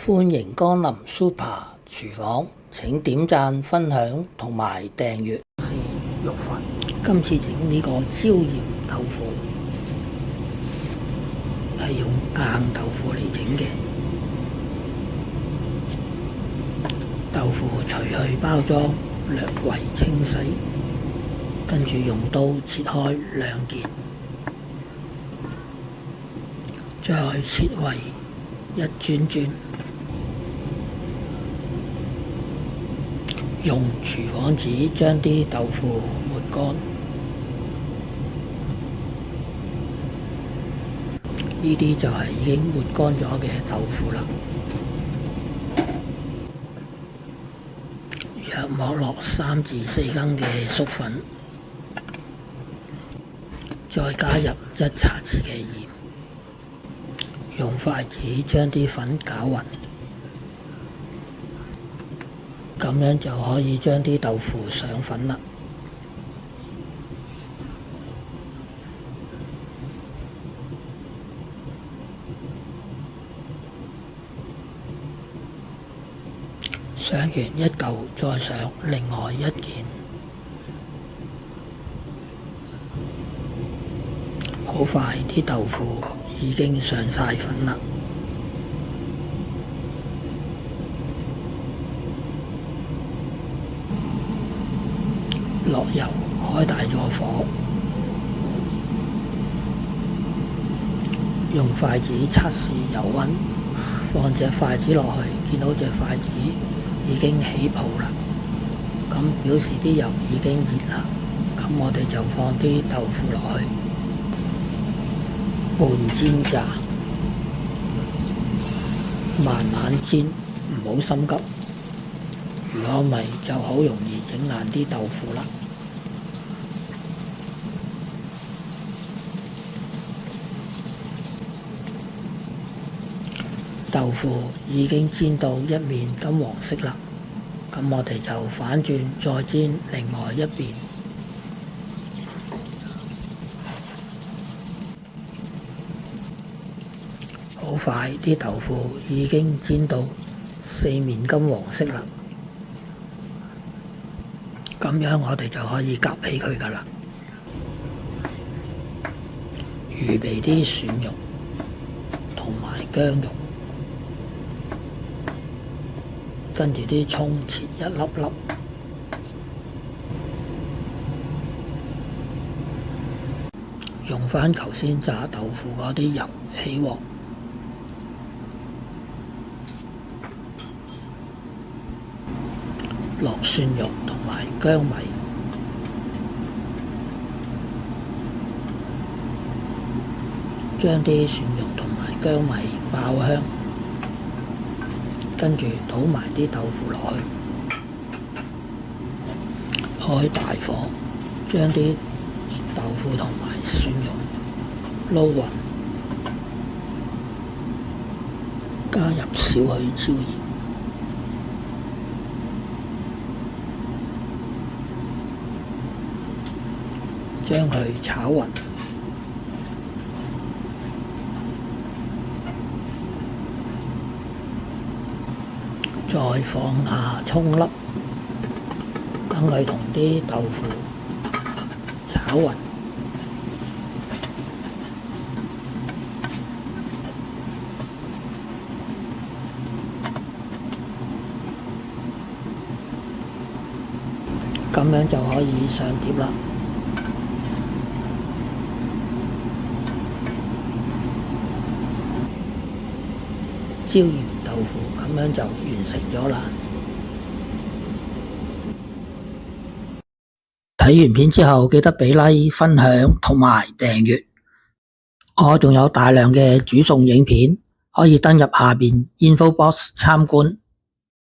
歡迎光臨 Super 廚房，請點讚、分享同埋訂閱。是肉粉，今次整呢個椒鹽豆腐係用硬豆腐嚟整嘅。豆腐除去包裝，略為清洗，跟住用刀切開兩件，再切為一磚磚，用廚房紙將啲豆腐抹乾。呢啲就係已經抹乾咗嘅豆腐啦。約莫落3至4羹嘅粟粉，再加入1茶匙嘅鹽，用筷子將啲粉攪勻，咁樣就可以將啲豆腐上粉啦。上完一嚿，再上另外一件，好快啲豆腐已經上晒粉啦。落油，開大咗火，用筷子測試油溫，放隻筷子落去，見到隻筷子已經起泡啦，咁表示啲油已經熱啦。咁我哋就放啲豆腐落去，半煎炸，慢慢煎，唔好心急。如果唔係，就好容易整爛啲豆腐啦。豆腐已經煎到一面金黃色啦，咁我哋就反轉再煎另外一邊。好快啲豆腐已經煎到4面金黃色啦，咁樣我哋就可以夾起佢㗎啦。預備啲蒜蓉同埋薑蓉。跟住啲葱切一粒粒，用返頭先炸豆腐嗰啲油起鑊，落蒜蓉同埋薑米，將啲蒜蓉同埋薑米爆香。跟住倒埋啲豆腐落去，開大火，將啲豆腐同埋蒜蓉撈勻，加入少許椒鹽，將佢炒勻。再放下葱粒，等佢同啲豆腐炒勻。咁樣就可以上碟啦。椒鹽豆腐咁樣就完成咗啦。睇完片之後記得俾 like、分享同埋訂閱。我仲有大量嘅煮餸影片，可以登入下邊 info box 參觀。